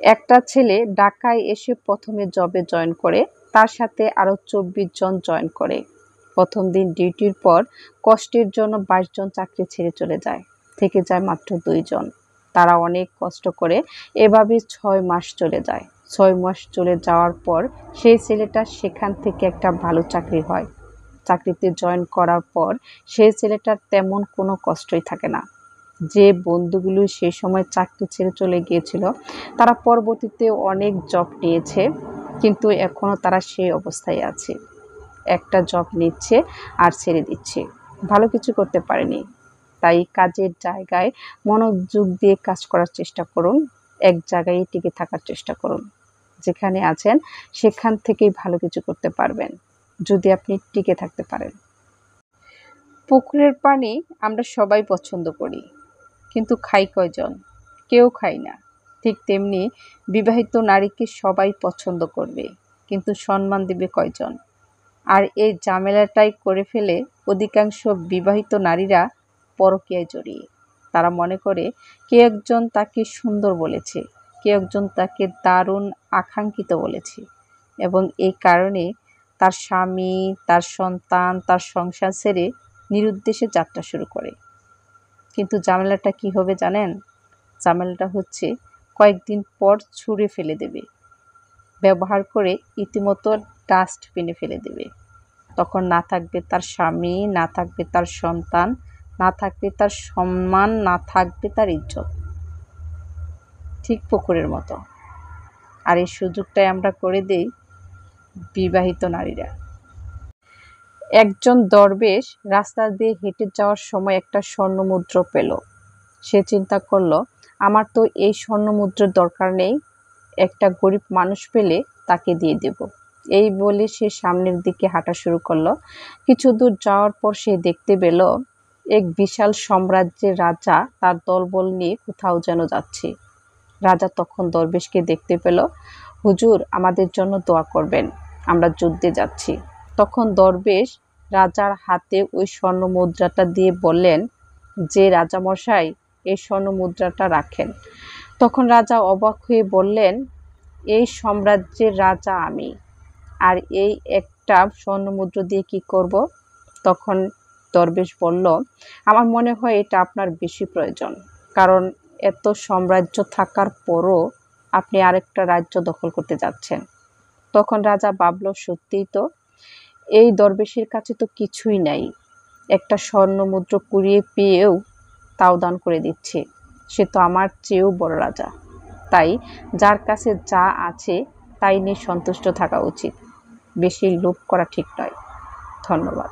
একটা ছেলে ঢাকায় এসে প্রথমে জবে জয়েন করে, তার সাথে আরও ২৪ জন জয়েন করে। প্রথম দিন ডিউটির পর কষ্টের জন্য ২২ জন চাকরি ছেড়ে চলে যায়, থেকে যায় মাত্র ২ জন। তারা অনেক কষ্ট করে এভাবে ৬ মাস চলে যায়। ৬ মাস চলে যাওয়ার পর সেই ছেলেটা সেখান থেকে একটা ভালো চাকরি হয়। চাকরিতে জয়েন করার পর সেই ছেলেটার তেমন কোনো কষ্টই থাকে না। যে বন্ধুগুলো সেই সময় চাকরি ছেড়ে চলে গিয়েছিল, তারা পরবর্তীতে অনেক জব নিয়েছে, কিন্তু এখনও তারা সেই অবস্থায় আছে। একটা জব নিচ্ছে আর ছেড়ে দিচ্ছে, ভালো কিছু করতে পারেনি। তাই কাজের জায়গায় মনোযোগ দিয়ে কাজ করার চেষ্টা করুন, এক জায়গায় টিকে থাকার চেষ্টা করুন। যেখানে আছেন সেখান থেকেই ভালো কিছু করতে পারবেন, যদি আপনি টিকে থাকতে পারেন। পুকুরের পানি আমরা সবাই পছন্দ করি, কিন্তু খাই কয়জন? কেউ খাই না। ঠিক তেমনি বিবাহিত নারীকে সবাই পছন্দ করবে, কিন্তু সম্মান দেবে কয়জন? আর এই ঝামেলাটাই করে ফেলে অধিকাংশ বিবাহিত নারীরা পরকীয়ায় জড়িয়ে। তারা মনে করে কে একজন তাকে সুন্দর বলেছে, কে একজন তাকে দারুণ আকাঙ্ক্ষিত বলেছে, এবং এই কারণে তার স্বামী, তার সন্তান, তার সংসার ছেড়ে নিরুদ্দেশে যাত্রা শুরু করে। কিন্তু ঝামেলাটা কী হবে জানেন? ঝামেলাটা হচ্ছে কয়েকদিন পর ছুঁড়ে ফেলে দেবে, ব্যবহার করে ইতিমতো ডাস্টবিনে ফেলে দেবে। তখন না থাকবে তার স্বামী, না থাকবে তার সন্তান, না থাকবে তার সম্মান, না থাকবে তার ইজ্জত। ঠিক পুকুরের মতো। আর এই সুযোগটাই আমরা করে দেই বিবাহিত নারীরা। একজন দরবেশ রাস্তা দিয়ে হেঁটে যাওয়ার সময় একটা স্বর্ণমুদ্রা পেল। সে চিন্তা করলো, আমার তো এই স্বর্ণমুদ্রার দরকার নেই, একটা গরিব মানুষ পেলে তাকে দিয়ে দেব। এই বলে সে সামনের দিকে হাঁটা শুরু করলো। কিছু দূর যাওয়ার পর সে দেখতে পেল এক বিশাল সাম্রাজ্যের রাজা তার দলবল নিয়ে কোথাও যেন যাচ্ছে। রাজা তখন দরবেশকে দেখতে পেল। হুজুর, আমাদের জন্য দোয়া করবেন, আমরা যুদ্ধে যাচ্ছি। তখন দরবেশ রাজার হাতে ওই স্বর্ণমুদ্রাটা দিয়ে বললেন যে, রাজামশাই, এই স্বর্ণমুদ্রাটা রাখেন। তখন রাজা অবাক হয়ে বললেন, এই সাম্রাজ্যের রাজা আমি, আর এই একটা স্বর্ণমুদ্রা দিয়ে কি করব? তখন দরবেশ বলল, আমার মনে হয় এটা আপনার বেশি প্রয়োজন, কারণ এত সাম্রাজ্য থাকার পরও আপনি আরেকটা রাজ্য দখল করতে যাচ্ছেন। তখন রাজা ভাবল, সত্যিই তো, এই দরবেশের কাছে তো কিছুই নাই, একটা স্বর্ণমুদ্রা কুড়িয়ে পেয়েও তাও দান করে দিচ্ছে। সে তো আমার চেয়েও বড় রাজা। তাই যার কাছে যা আছে তাই নিয়ে সন্তুষ্ট থাকা উচিত, বেশি লোভ করা ঠিক নয়। ধন্যবাদ।